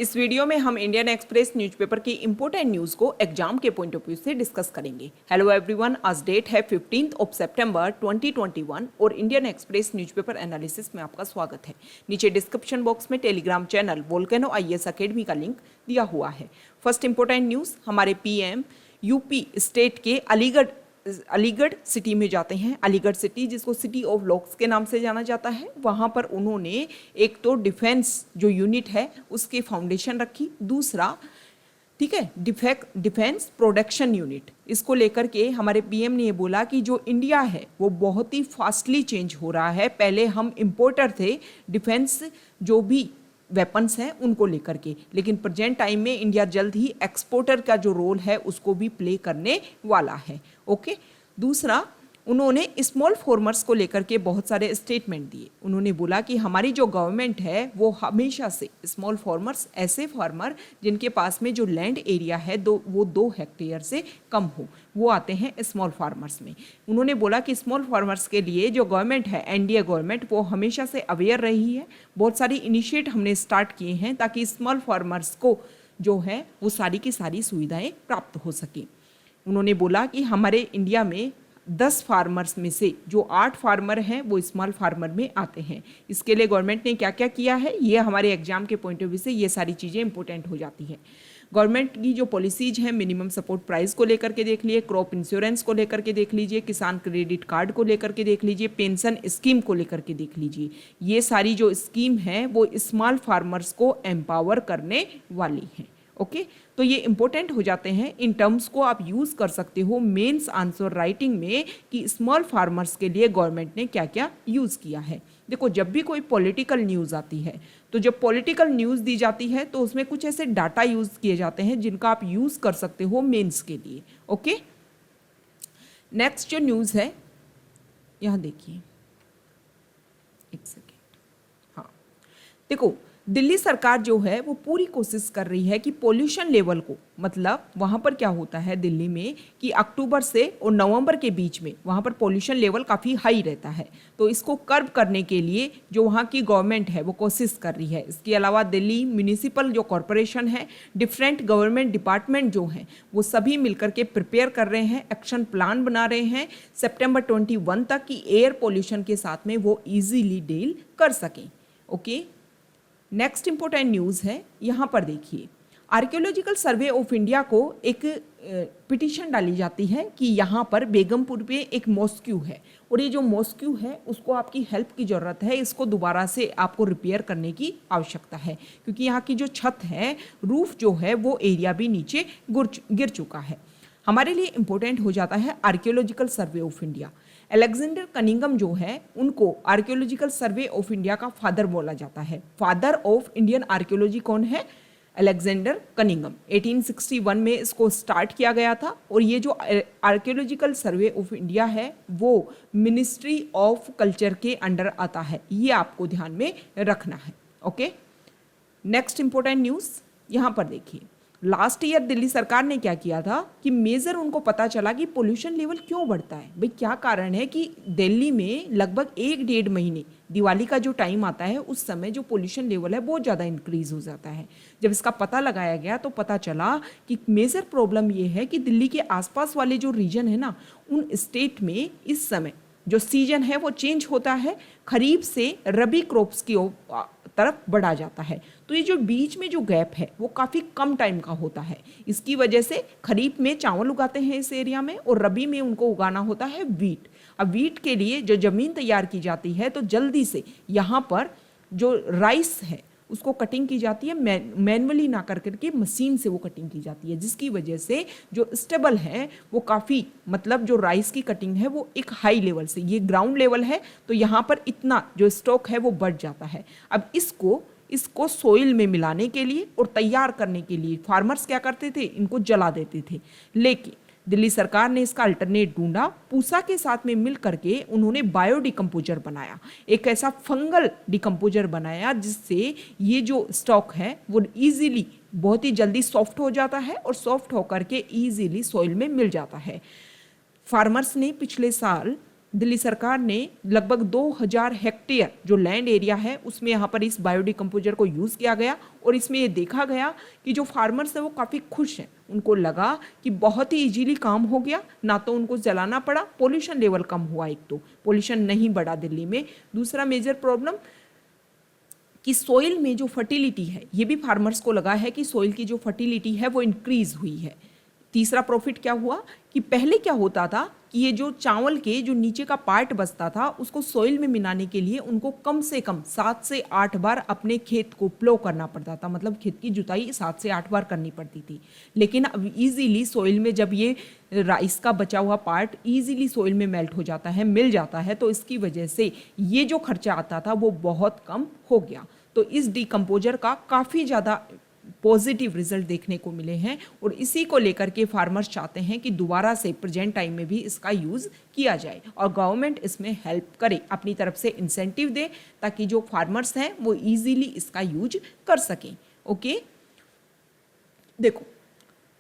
इस वीडियो में हम इंडियन एक्सप्रेस न्यूज़पेपर की इंपॉर्टेंट न्यूज़ को एग्जाम के पॉइंट ऑफ व्यू से डिस्कस करेंगे। हेलो एवरीवन, आज डेट है 15 सितंबर 2021 और इंडियन एक्सप्रेस न्यूज़पेपर एनालिसिस में आपका स्वागत है। नीचे डिस्क्रिप्शन बॉक्स में Telegram channel volcano IAS academy का लिंक दिया हुआ है। फर्स्ट इंपॉर्टेंट न्यूज़, हमारे PM यूपी स्टेट के अलीगढ़ सिटी में जाते हैं। अलीगढ़ सिटी, जिसको सिटी ऑफ लॉक्स के नाम से जाना जाता है, वहाँ पर उन्होंने एक तो डिफेंस जो यूनिट है उसकी फाउंडेशन रखी, दूसरा ठीक है डिफेंस प्रोडक्शन यूनिट। इसको लेकर के हमारे PM ने ये बोला कि जो इंडिया है वो बहुत ही फास्टली चेंज हो रहा है। पहले हम इम्पोर्टर थे डिफेंस जो भी वेपन्स हैं उनको लेकर के, लेकिन प्रेजेंट टाइम में इंडिया जल्द ही एक्सपोर्टर का जो रोल है उसको भी प्ले करने वाला है। ओके, दूसरा उन्होंने स्मॉल फार्मर्स को लेकर के बहुत सारे स्टेटमेंट दिए। उन्होंने बोला कि हमारी जो गवर्नमेंट है वो हमेशा से स्मॉल फार्मर्स, ऐसे फार्मर जिनके पास में जो लैंड एरिया है वो 2 हेक्टेयर से कम हो, वो आते हैं स्मॉल फार्मर्स में। उन्होंने बोला कि स्मॉल फार्मर्स के लिए जो गवर्नमेंट है, NDA गवर्नमेंट, वो हमेशा से अवेयर रही है। बहुत सारी इनिशिएट हमने स्टार्ट किए हैं ताकि स्मॉल फार्मर्स को जो है वो सारी की सारी सुविधाएं प्राप्त हो सकें। उन्होंने बोला कि हमारे इंडिया में 10 फार्मर्स में से जो 8 फार्मर हैं वो स्मॉल फार्मर में आते हैं। इसके लिए गवर्नमेंट ने क्या क्या किया है, ये हमारे एग्जाम के पॉइंट ऑफ व्यू से ये सारी चीज़ें इंपॉर्टेंट हो जाती है। गवर्नमेंट की जो पॉलिसीज हैं, मिनिमम सपोर्ट प्राइस को लेकर के देख लीजिए, क्रॉप इंश्योरेंस को लेकर के देख लीजिए, किसान क्रेडिट कार्ड को लेकर के देख लीजिए, पेंशन स्कीम को लेकर के देख लीजिए। ये सारी जो स्कीम है वो स्मॉल फार्मर्स को एम्पावर करने वाली हैं। ओके, तो ये इंपॉर्टेंट हो जाते हैं। इन टर्म्स को आप यूज़ कर सकते हो मेंस आंसर राइटिंग में कि स्मॉल फार्मर्स के लिए गवर्नमेंट ने क्या क्या यूज़ किया है। देखो, जब भी कोई पॉलिटिकल न्यूज़ आती है, तो जब पॉलिटिकल न्यूज़ दी जाती है तो उसमें कुछ ऐसे डाटा यूज़ किए जाते हैं जिनका आप यूज़ कर सकते हो मेंस के लिए। ओके, नेक्स्ट जो न्यूज़ है यहाँ देखिए, एक सेकेंड। हाँ, देखो, दिल्ली सरकार जो है वो पूरी कोशिश कर रही है कि पोल्यूशन लेवल को, मतलब वहाँ पर क्या होता है दिल्ली में कि अक्टूबर से और नवंबर के बीच में वहाँ पर पोल्यूशन लेवल काफ़ी हाई रहता है, तो इसको कर्व करने के लिए जो वहाँ की गवर्नमेंट है वो कोशिश कर रही है। इसके अलावा दिल्ली म्यूनिसिपल जो कॉरपोरेशन है, डिफरेंट गवर्नमेंट डिपार्टमेंट जो हैं वो सभी मिलकर के प्रिपेयर कर रहे हैं, एक्शन प्लान बना रहे हैं सितंबर 21 तक कि एयर पोल्यूशन के साथ में वो ईजीली डील कर सकें। ओके, नेक्स्ट इंपॉर्टेंट न्यूज़ है, यहाँ पर देखिए, आर्कियोलॉजिकल सर्वे ऑफ इंडिया को एक पिटीशन डाली जाती है कि यहाँ पर बेगमपुर पे एक मॉस्क्यू है और ये जो मॉस्क्यू है उसको आपकी हेल्प की ज़रूरत है। इसको दोबारा से आपको रिपेयर करने की आवश्यकता है क्योंकि यहाँ की जो छत है, रूफ जो है, वो एरिया भी नीचे गिर चुका है। हमारे लिए इम्पोर्टेंट हो जाता है archaeological survey of India. Alexander Cunningham जो है उनको आर्कियोलॉजिकल सर्वे ऑफ इंडिया का फादर बोला जाता है। फादर ऑफ इंडियन आर्कियोलॉजी कौन है? Alexander Cunningham. 1861 में इसको स्टार्ट किया गया था और ये जो आर्कियोलॉजिकल सर्वे ऑफ इंडिया है वो मिनिस्ट्री ऑफ कल्चर के अंडर आता है, ये आपको ध्यान में रखना है। ओके, नेक्स्ट इंपॉर्टेंट न्यूज़ यहाँ पर देखिए, लास्ट ईयर दिल्ली सरकार ने क्या किया था कि मेजर उनको पता चला कि पोल्यूशन लेवल क्यों बढ़ता है। भाई क्या कारण है कि दिल्ली में लगभग 1-1.5 महीने, दिवाली का जो टाइम आता है उस समय जो पोल्यूशन लेवल है बहुत ज़्यादा इंक्रीज हो जाता है। जब इसका पता लगाया गया तो पता चला कि मेजर प्रॉब्लम ये है कि दिल्ली के आसपास वाले जो रीजन है ना, उन स्टेट में इस समय जो सीजन है वो चेंज होता है, खरीफ से रबी क्रॉप्स की तरफ बढ़ा जाता है। तो ये जो बीच में जो गैप है वो काफ़ी कम टाइम का होता है। इसकी वजह से खरीफ में चावल उगाते हैं इस एरिया में और रबी में उनको उगाना होता है वीट। अब वीट के लिए जो ज़मीन तैयार की जाती है तो जल्दी से यहाँ पर जो राइस है उसको कटिंग की जाती है, मैनुअली ना कर करके मशीन से वो कटिंग की जाती है, जिसकी वजह से जो स्टेबल है वो काफ़ी, मतलब जो राइस की कटिंग है वो एक हाई लेवल से, ये ग्राउंड लेवल है तो यहाँ पर इतना जो स्टॉक है वो बढ़ जाता है। अब इसको सोइल में मिलाने के लिए और तैयार करने के लिए फार्मर्स क्या करते थे, इनको जला देते थे। लेकिन दिल्ली सरकार ने इसका अल्टरनेट ढूंढा, पूसा के साथ में मिल करके उन्होंने बायो डिकम्पोजर बनाया, एक ऐसा फंगल डिकम्पोजर बनाया जिससे ये जो स्टॉक है वो ईजीली, बहुत ही जल्दी सॉफ्ट हो जाता है और सॉफ्ट होकर के ईजीली सॉइल में मिल जाता है। फार्मर्स ने पिछले साल दिल्ली सरकार ने लगभग 2000 हेक्टेयर जो लैंड एरिया है उसमें यहाँ पर इस बायोडिकम्पोजर को यूज़ किया गया और इसमें ये देखा गया कि जो फार्मर्स हैं वो काफ़ी खुश हैं। उनको लगा कि बहुत ही इजीली काम हो गया, ना तो उनको जलाना पड़ा, पोल्यूशन लेवल कम हुआ, एक तो पोल्यूशन नहीं बढ़ा दिल्ली में। दूसरा मेजर प्रॉब्लम कि सोइल में जो फर्टिलिटी है, ये भी फार्मर्स को लगा है कि सोइल की जो फर्टिलिटी है वो इंक्रीज हुई है। तीसरा प्रॉफिट क्या हुआ कि पहले क्या होता था कि ये जो चावल के जो नीचे का पार्ट बचता था उसको सोइल में मिलाने के लिए उनको कम से कम 7 से 8 बार अपने खेत को प्लो करना पड़ता था, मतलब खेत की जुताई 7 से 8 बार करनी पड़ती थी। लेकिन अब इजीली सोइल में जब ये राइस का बचा हुआ पार्ट इजीली सोइल में मेल्ट हो जाता है, मिल जाता है, तो इसकी वजह से ये जो खर्चा आता था वो बहुत कम हो गया। तो इस डिकम्पोजर का काफ़ी ज़्यादा पॉजिटिव रिजल्ट देखने को मिले हैं और इसी को लेकर के फार्मर्स चाहते हैं कि दोबारा से प्रेजेंट टाइम में भी इसका यूज़ किया जाए और गवर्नमेंट इसमें हेल्प करे, अपनी तरफ से इंसेंटिव दे ताकि जो फार्मर्स हैं वो इजीली इसका यूज कर सकें। ओके, देखो,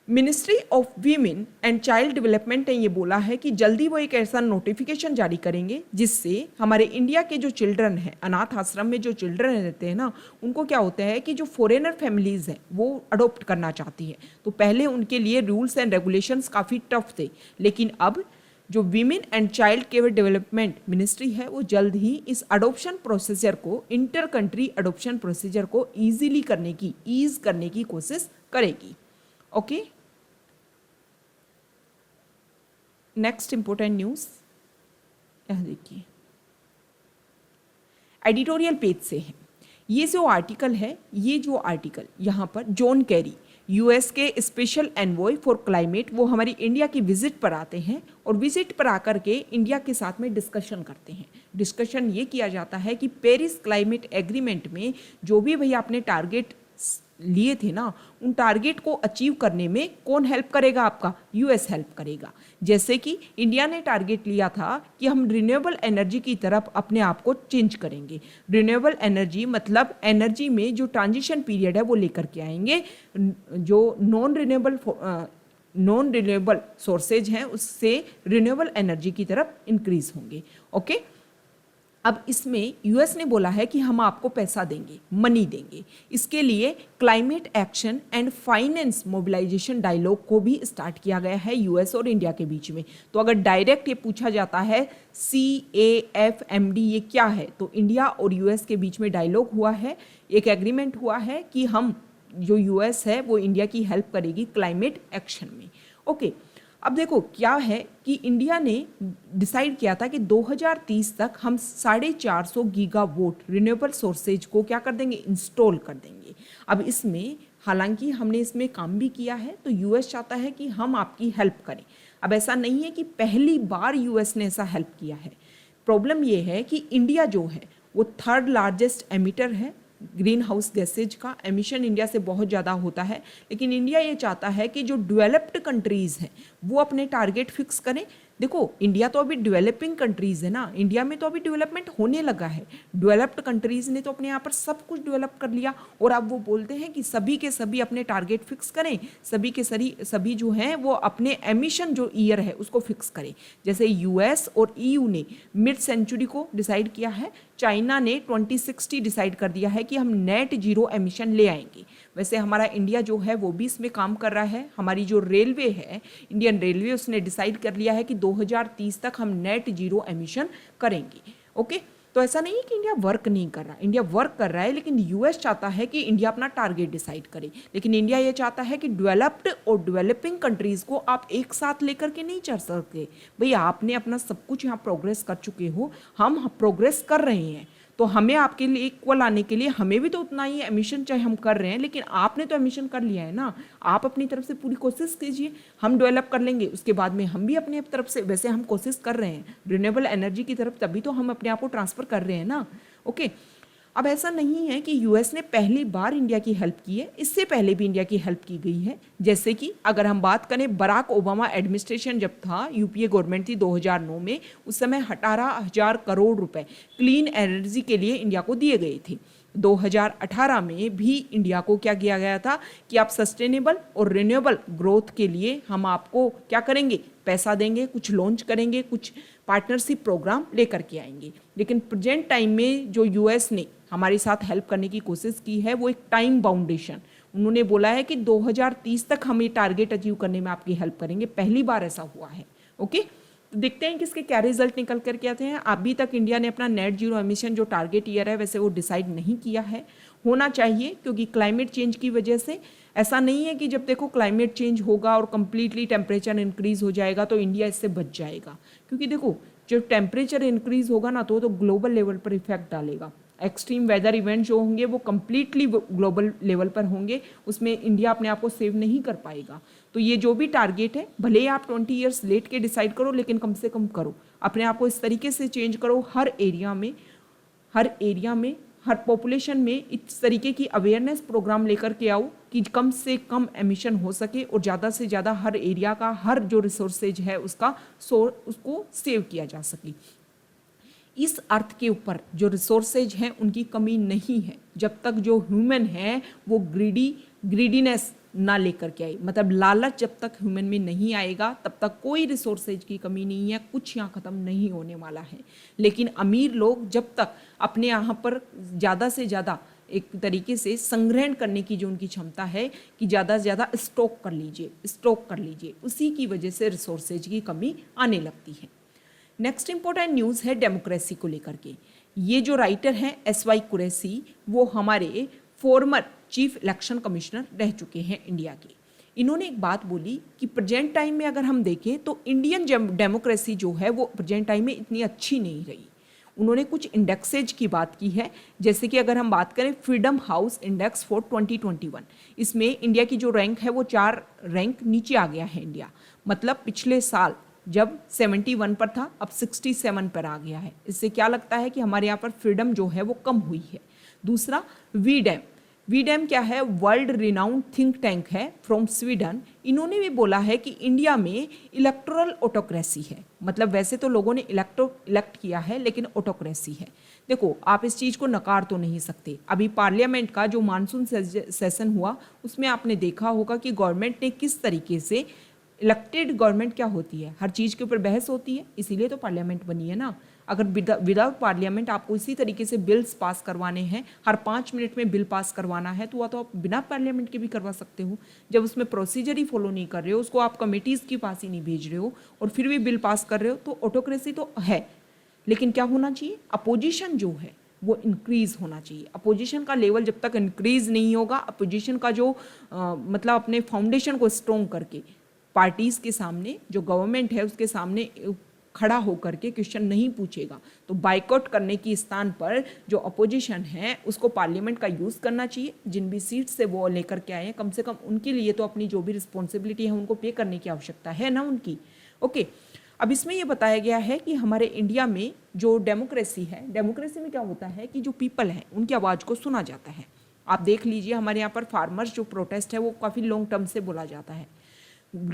ministry of women and child development ने ये बोला है कि जल्दी वो एक ऐसा नोटिफिकेशन जारी करेंगे जिससे हमारे इंडिया के जो चिल्ड्रन हैं, अनाथ आश्रम में जो चिल्ड्रन रहते हैं ना, उनको क्या होता है कि जो फॉरेनर फैमिलीज हैं वो अडोप्ट करना चाहती हैं, तो पहले उनके लिए रूल्स एंड रेगुलेशंस काफ़ी टफ थे, लेकिन अब जो women and child care development ministry है वो जल्द ही इस अडोप्शन प्रोसीजर को, इंटर कंट्री अडोप्शन प्रोसीजर को ईज करने की कोशिश करेगी। ओके, नेक्स्ट इंपॉर्टेंट न्यूज यह देखिए, एडिटोरियल पेज से है। ये जो आर्टिकल यहाँ पर जॉन कैरी, यूएस के स्पेशल एनवॉय फॉर क्लाइमेट, वो हमारी इंडिया की विजिट पर आते हैं और विजिट पर आकर के इंडिया के साथ में डिस्कशन करते हैं। डिस्कशन ये किया जाता है कि पेरिस क्लाइमेट एग्रीमेंट में जो भी भैया आपने टारगेट लिए थे ना, उन टारगेट को अचीव करने में कौन हेल्प करेगा? आपका यूएस हेल्प करेगा। जैसे कि इंडिया ने टारगेट लिया था कि हम रिन्यूएबल एनर्जी की तरफ अपने आप को चेंज करेंगे। रिन्यूएबल एनर्जी मतलब एनर्जी में जो ट्रांजिशन पीरियड है वो लेकर के आएंगे, जो नॉन रिन्यूएबल सोर्सेज हैं उससे रिन्यूएबल एनर्जी की तरफ इंक्रीज होंगे। ओके, अब इसमें यूएस ने बोला है कि हम आपको पैसा देंगे, मनी देंगे। इसके लिए climate action and finance mobilisation dialogue को भी स्टार्ट किया गया है यूएस और इंडिया के बीच में। तो अगर डायरेक्ट ये पूछा जाता है CAFMD ये क्या है, तो इंडिया और यूएस के बीच में डायलॉग हुआ है, एक एग्रीमेंट हुआ है कि हम जो यूएस है वो इंडिया की हेल्प करेगी क्लाइमेट एक्शन में। ओके, अब देखो क्या है कि इंडिया ने डिसाइड किया था कि 2030 तक हम 450 गीगावाट रिन्यूएबल सोर्सेज को क्या कर देंगे, इंस्टॉल कर देंगे। अब इसमें हालांकि हमने इसमें काम भी किया है, तो यूएस चाहता है कि हम आपकी हेल्प करें। अब ऐसा नहीं है कि पहली बार यूएस ने ऐसा हेल्प किया है। प्रॉब्लम ये है कि इंडिया जो है वो 3rd लार्जेस्ट एमिटर है, ग्रीन हाउस गैसेज का एमिशन इंडिया से बहुत ज़्यादा होता है, लेकिन इंडिया ये चाहता है कि जो डेवलप्ड कंट्रीज़ हैं वो अपने टारगेट फिक्स करें। देखो, इंडिया तो अभी डेवलपिंग कंट्रीज़ है ना, इंडिया में तो अभी डेवलपमेंट होने लगा है। डेवलप्ड कंट्रीज़ ने तो अपने यहाँ पर सब कुछ डेवलप कर लिया और अब वो बोलते हैं कि सभी के सभी अपने टारगेट फिक्स करें, सभी के सभी जो हैं वो अपने एमिशन जो ईयर है उसको फिक्स करें। जैसे यूएस और EU ने मिड सेंचुरी को डिसाइड किया है, चाइना ने 2060 डिसाइड कर दिया है कि हम नेट जीरो एमिशन ले आएंगे। वैसे हमारा इंडिया जो है वो भी इसमें काम कर रहा है। हमारी जो रेलवे है, इंडियन रेलवे, उसने डिसाइड कर लिया है कि 2030 तक हम नेट जीरो एमिशन करेंगे। ओके, तो ऐसा नहीं है कि इंडिया वर्क नहीं कर रहा, इंडिया वर्क कर रहा है, लेकिन यूएस चाहता है कि इंडिया अपना टारगेट डिसाइड करे। लेकिन इंडिया ये चाहता है कि डेवलप्ड और डेवलपिंग कंट्रीज़ को आप एक साथ लेकर के नहीं चल सकते। भैया आपने अपना सब कुछ यहाँ प्रोग्रेस कर चुके हो, हम प्रोग्रेस कर रहे हैं, तो हमें आपके लिए इक्वल आने के लिए हमें भी तो उतना ही एमिशन चाहे हम कर रहे हैं, लेकिन आपने तो एमिशन कर लिया है ना, आप अपनी तरफ से पूरी कोशिश कीजिए, हम डेवलप कर लेंगे, उसके बाद में हम भी अपने तरफ से, वैसे हम कोशिश कर रहे हैं रिन्यूएबल एनर्जी की तरफ, तभी तो हम अपने आप को ट्रांसफ़र कर रहे हैं ना। ओके, अब ऐसा नहीं है कि यूएस ने पहली बार इंडिया की हेल्प की है, इससे पहले भी इंडिया की हेल्प की गई है। जैसे कि अगर हम बात करें, बराक ओबामा एडमिनिस्ट्रेशन जब था, यूपीए गवर्नमेंट थी 2009 में, उस समय 18,000 करोड़ रुपए क्लीन एनर्जी के लिए इंडिया को दिए गए थे। 2018 में भी इंडिया को क्या किया गया था कि आप सस्टेनेबल और रिन्यूएबल ग्रोथ के लिए हम आपको क्या करेंगे, पैसा देंगे, कुछ लॉन्च करेंगे, कुछ पार्टनरशिप प्रोग्राम लेकर के आएंगे। लेकिन प्रेजेंट टाइम में जो यूएस ने हमारे साथ हेल्प करने की कोशिश की है वो एक टाइम बाउंडेशन, उन्होंने बोला है कि 2030 तक हम ये टारगेट अचीव करने में आपकी हेल्प करेंगे। पहली बार ऐसा हुआ है। ओके, तो देखते हैं कि इसके क्या रिजल्ट निकल करके आते हैं। अभी तक इंडिया ने अपना नेट जीरो एमिशन जो टारगेट ईयर है वैसे वो डिसाइड नहीं किया है, होना चाहिए, क्योंकि क्लाइमेट चेंज की वजह से ऐसा नहीं है कि जब देखो क्लाइमेट चेंज होगा और कंप्लीटली टेम्परेचर इंक्रीज हो जाएगा तो इंडिया इससे बच जाएगा। क्योंकि देखो जब टेम्परेचर इंक्रीज होगा ना तो ग्लोबल लेवल पर इफेक्ट डालेगा। एक्सट्रीम वेदर इवेंट जो होंगे वो कंप्लीटली ग्लोबल लेवल पर होंगे, उसमें इंडिया अपने आप को सेव नहीं कर पाएगा। तो ये जो भी टारगेट है, भले ही आप 20 ईयर्स लेट के डिसाइड करो, लेकिन कम से कम करो, अपने आप को इस तरीके से चेंज करो, हर एरिया में हर पॉपुलेशन में इस तरीके की अवेयरनेस प्रोग्राम लेकर के आओ कि कम से कम एमिशन हो सके और ज़्यादा से ज़्यादा हर एरिया का हर जो रिसोर्सेज है उसको सेव किया जा सके। इस अर्थ के ऊपर जो रिसोर्सेज हैं उनकी कमी नहीं है जब तक जो ह्यूमन है वो ग्रीडीनेस ना लेकर के आए, मतलब लालच जब तक ह्यूमन में नहीं आएगा तब तक कोई रिसोर्सेज की कमी नहीं है, कुछ यहाँ ख़त्म नहीं होने वाला है। लेकिन अमीर लोग जब तक अपने यहाँ पर ज़्यादा से ज़्यादा एक तरीके से संग्रहण करने की जो उनकी क्षमता है कि ज़्यादा से ज़्यादा स्टॉक कर लीजिए, उसी की वजह से रिसोर्सेज की कमी आने लगती है। नेक्स्ट इंपॉर्टेंट न्यूज़ है डेमोक्रेसी को लेकर के। ये जो राइटर हैं SY कुरैशी, वो हमारे फॉर्मर चीफ इलेक्शन कमिश्नर रह चुके हैं इंडिया के। इन्होंने एक बात बोली कि प्रेजेंट टाइम में अगर हम देखें तो इंडियन डेमोक्रेसी जो है वो प्रेजेंट टाइम में इतनी अच्छी नहीं रही। उन्होंने कुछ इंडेक्सेज की बात की है, जैसे कि अगर हम बात करें फ्रीडम हाउस इंडेक्स फॉर 2021, इसमें इंडिया की जो रैंक है वो 4 रैंक नीचे आ गया है इंडिया। मतलब पिछले साल जब 71 पर था अब 67 पर आ गया है। इससे क्या लगता है कि हमारे यहाँ पर फ्रीडम जो है वो कम हुई है। दूसरा वीडैम क्या है, वर्ल्ड रिनाउंड थिंक टैंक है फ्रॉम स्वीडन। इन्होंने भी बोला है कि इंडिया में इलेक्टोरल ऑटोक्रेसी है, मतलब वैसे तो लोगों ने इलेक्ट किया है लेकिन ऑटोक्रेसी है। देखो आप इस चीज़ को नकार तो नहीं सकते। अभी पार्लियामेंट का जो मानसून सेशन हुआ उसमें आपने देखा होगा कि गवर्नमेंट ने किस तरीके से, इलेक्टेड गवर्नमेंट क्या होती है, हर चीज़ के ऊपर बहस होती है, इसीलिए तो पार्लियामेंट बनी है ना। अगर विदाउट पार्लियामेंट आपको इसी तरीके से बिल्स पास करवाने हैं, हर 5 मिनट में बिल पास करवाना है, तो वह तो आप बिना पार्लियामेंट के भी करवा सकते हो। जब उसमें प्रोसीजर ही फॉलो नहीं कर रहे हो, उसको आप कमेटीज़ के पास ही नहीं भेज रहे हो और फिर भी बिल पास कर रहे हो, तो ऑटोक्रेसी तो है। लेकिन क्या होना चाहिए, अपोजिशन जो है वो इंक्रीज होना चाहिए। अपोजिशन का लेवल जब तक इंक्रीज नहीं होगा, अपोजिशन का जो मतलब अपने फाउंडेशन को स्ट्रॉन्ग करके पार्टीज़ के सामने, जो गवर्नमेंट है उसके सामने खड़ा होकर के क्वेश्चन नहीं पूछेगा, तो बाइकआउट करने की स्थान पर जो अपोजिशन है उसको पार्लियामेंट का यूज़ करना चाहिए। जिन भी सीट से वो लेकर के आए हैं, कम से कम उनके लिए तो अपनी जो भी रिस्पॉन्सिबिलिटी है उनको पे करने की आवश्यकता है ना उनकी। ओके, अब इसमें ये बताया गया है कि हमारे इंडिया में जो डेमोक्रेसी है, डेमोक्रेसी में क्या होता है कि जो पीपल है उनकी आवाज़ को सुना जाता है। आप देख लीजिए हमारे यहाँ पर फार्मर्स जो प्रोटेस्ट है वो काफ़ी लॉन्ग टर्म से बोला जाता है,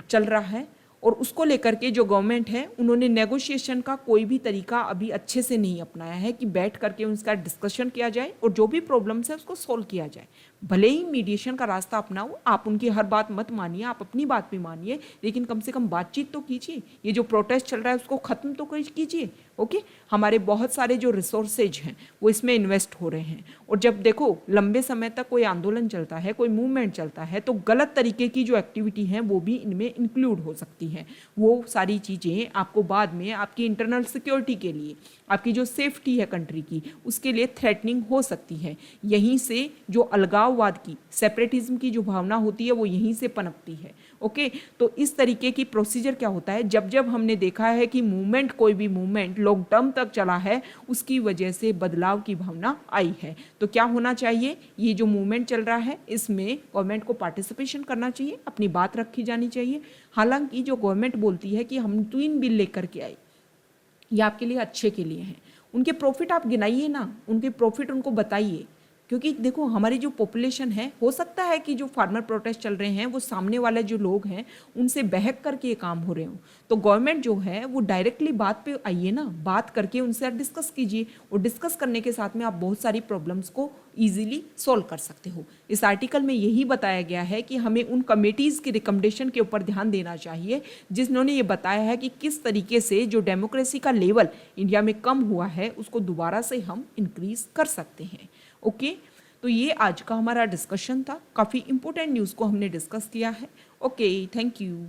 चल रहा है, और उसको लेकर के जो गवर्नमेंट है उन्होंने नेगोशिएशन का कोई भी तरीका अभी अच्छे से नहीं अपनाया है कि बैठ करके उनका डिस्कशन किया जाए और जो भी प्रॉब्लम्स है उसको सॉल्व किया जाए। भले ही मीडिएशन का रास्ता अपनाओ, आप उनकी हर बात मत मानिए, आप अपनी बात भी मानिए, लेकिन कम से कम बातचीत तो कीजिए। ये जो प्रोटेस्ट चल रहा है उसको ख़त्म तो कीजिए। ओके, हमारे बहुत सारे जो रिसोर्सेज हैं वो इसमें इन्वेस्ट हो रहे हैं, और जब देखो लंबे समय तक कोई आंदोलन चलता है, कोई मूवमेंट चलता है, तो गलत तरीके की जो एक्टिविटी हैं वो भी इनमें इंक्लूड हो सकती हैं। वो सारी चीज़ें आपको बाद में आपकी इंटरनल सिक्योरिटी के लिए, आपकी जो सेफ्टी है कंट्री की, उसके लिए थ्रेटनिंग हो सकती है। यहीं से जो अलगाववाद की, सेपरेटिज्म की जो भावना होती है वो यहीं से पनपती है। ओके, तो इस तरीके की प्रोसीजर क्या होता है, जब जब हमने देखा है कि मूवमेंट, कोई भी मूवमेंट लॉन्ग टर्म तक चला है, उसकी वजह से बदलाव की भावना आई है। तो क्या होना चाहिए, ये जो मूवमेंट चल रहा है इसमें गवर्नमेंट को पार्टिसिपेशन करना चाहिए, अपनी बात रखी जानी चाहिए। हालांकि जो गवर्नमेंट बोलती है कि हम ट्विन बिल लेकर के आए, ये आपके लिए अच्छे के लिए हैं, उनके प्रॉफिट आप गिनाइए ना, उनके प्रॉफिट उनको बताइए, क्योंकि देखो हमारी जो पॉपुलेशन है, हो सकता है कि जो फार्मर प्रोटेस्ट चल रहे हैं वो सामने वाले जो लोग हैं उनसे बहक करके ये काम हो रहे हों, तो गवर्नमेंट जो है वो डायरेक्टली बात पे आइए ना, बात करके उनसे डिस्कस कीजिए, और डिस्कस करने के साथ में आप बहुत सारी प्रॉब्लम्स को ईजिली सॉल्व कर सकते हो। इस आर्टिकल में यही बताया गया है कि हमें उन कमेटीज़ की रिकमेंडेशन के ऊपर ध्यान देना चाहिए जिन्होंने ये बताया है कि किस तरीके से जो डेमोक्रेसी का लेवल इंडिया में कम हुआ है उसको दोबारा से हम इंक्रीज कर सकते हैं। ओके, तो ये आज का हमारा डिस्कशन था, काफ़ी इंपॉर्टेंट न्यूज़ को हमने डिस्कस किया है। Okay, thank you.